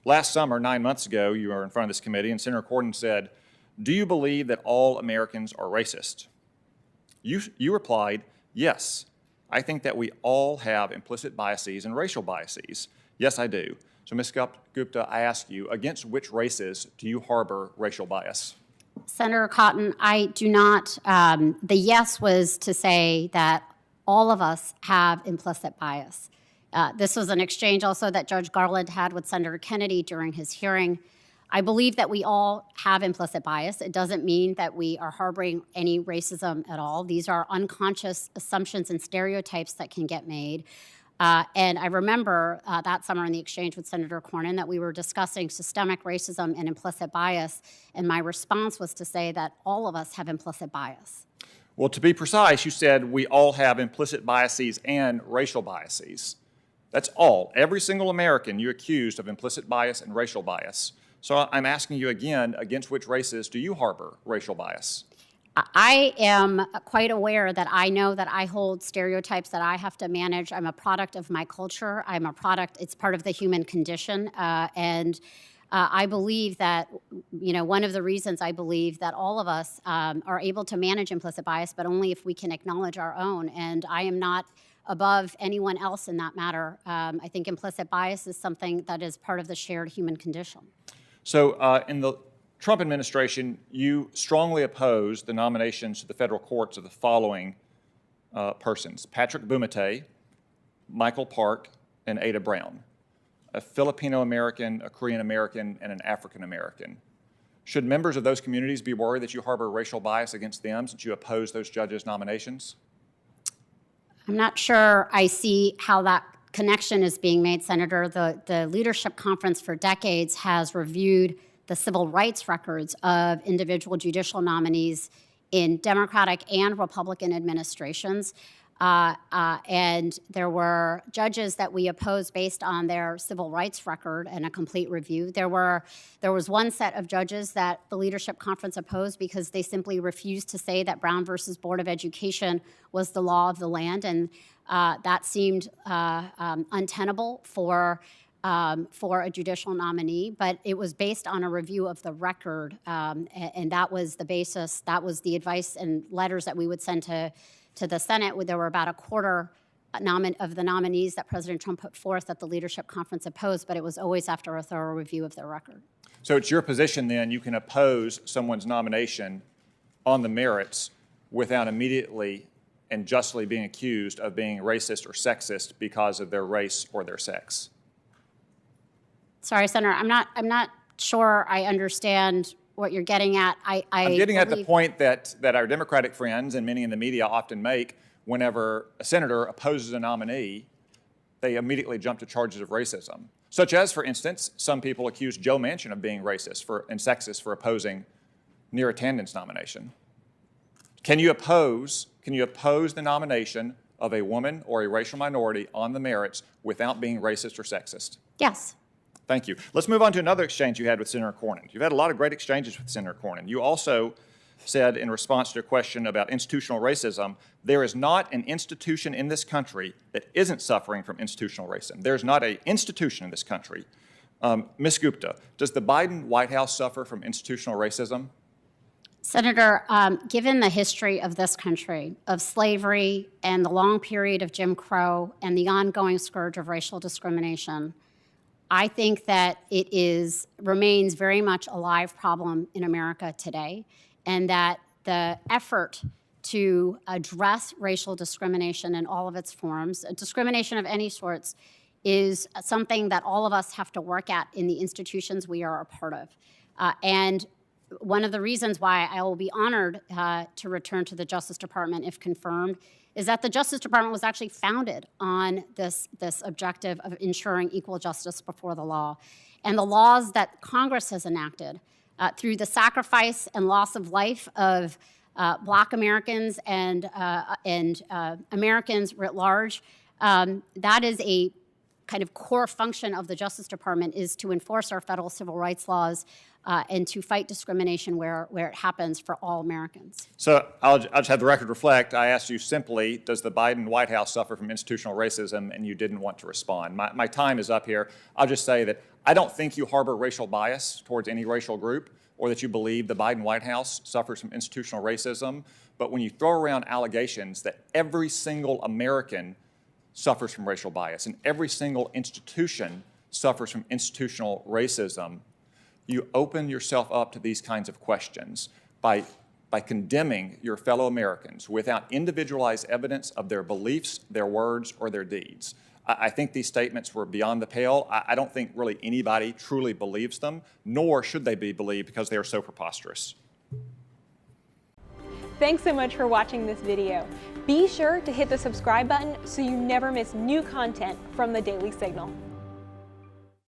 Last summer, 9 months ago, you were in front of this committee, and Senator Cornyn said, "Do you believe that all Americans are racist?" You replied, "Yes, I think that we all have implicit biases and racial biases. Yes, I do." So, Ms. Gupta, I ask you, against which races do you harbor racial bias? Senator Cotton, I do not. The yes was to say that all of us have implicit bias. This was an exchange also that Judge Garland had with Senator Kennedy during his hearing. I believe that we all have implicit bias. It doesn't mean that we are harboring any racism at all. These are unconscious assumptions and stereotypes that can get made. And I remember that summer in the exchange with Senator Cornyn that we were discussing systemic racism and implicit bias, and my response was to say that all of us have implicit bias. Well, to be precise, you said we all have implicit biases and racial biases. That's all. Every single American you accused of implicit bias and racial bias. So I'm asking you again, against which races do you harbor racial bias? I am quite aware that I know that I hold stereotypes that I have to manage. I'm a product of my culture. I'm a product, it's part of the human condition. And I believe that, one of the reasons I believe that all of us are able to manage implicit bias, but only if we can acknowledge our own. And I am not above anyone else in that matter. I think implicit bias is something that is part of the shared human condition. So in the Trump administration, you strongly opposed the nominations to the federal courts of the following persons: Patrick Bumate, Michael Park, and Ada Brown, a Filipino-American, a Korean-American, and an African-American. Should members of those communities be worried that you harbor racial bias against them since you oppose those judges' nominations? I'm not sure I see how that connection is being made, Senator. The Leadership Conference for decades has reviewed the civil rights records of individual judicial nominees in Democratic and Republican administrations. And there were judges that we opposed based on their civil rights record and a complete review. There was one set of judges that the Leadership Conference opposed because they simply refused to say that Brown versus Board of Education was the law of the land, and that seemed untenable for a judicial nominee, but it was based on a review of the record, and that was the basis, that was the advice and letters that we would send to the Senate. There were about a quarter of the nominees that President Trump put forth that the Leadership Conference opposed, but it was always after a thorough review of their record. So it's your position then you can oppose someone's nomination on the merits without immediately and justly being accused of being racist or sexist because of their race or their sex? Sorry, Senator, I'm not sure I understand what you're getting at. I'm getting at the point that our Democratic friends and many in the media often make whenever a senator opposes a nominee, they immediately jump to charges of racism. Such as, for instance, some people accuse Joe Manchin of being racist and sexist for opposing Neera Tanden's nomination. Can you oppose the nomination of a woman or a racial minority on the merits without being racist or sexist? Yes. Thank you. Let's move on to another exchange you had with Senator Cornyn. You've had a lot of great exchanges with Senator Cornyn. You also said in response to a question about institutional racism, there is not an institution in this country that isn't suffering from institutional racism. There's not an institution in this country. Ms. Gupta, does the Biden White House suffer from institutional racism? Senator, given the history of this country, of slavery and the long period of Jim Crow and the ongoing scourge of racial discrimination, I think that it remains very much a live problem in America today, and that the effort to address racial discrimination in all of its forms, discrimination of any sorts, is something that all of us have to work at in the institutions we are a part of. And one of the reasons why I will be honored to return to the Justice Department if confirmed is that the Justice Department was actually founded on this objective of ensuring equal justice before the law. And the laws that Congress has enacted through the sacrifice and loss of life of Black Americans and Americans writ large, that is a kind of core function of the Justice Department is to enforce our federal civil rights laws and to fight discrimination where it happens for all Americans. So I'll just have the record reflect. I asked you simply, does the Biden White House suffer from institutional racism? And you didn't want to respond. My time is up here. I'll just say that I don't think you harbor racial bias towards any racial group or that you believe the Biden White House suffers from institutional racism. But when you throw around allegations that every single American suffers from racial bias and every single institution suffers from institutional racism, you open yourself up to these kinds of questions by condemning your fellow Americans without individualized evidence of their beliefs, their words, or their deeds. I think these statements were beyond the pale. I don't think really anybody truly believes them, nor should they be believed because they are so preposterous. Thanks so much for watching this video. Be sure to hit the subscribe button so you never miss new content from the Daily Signal.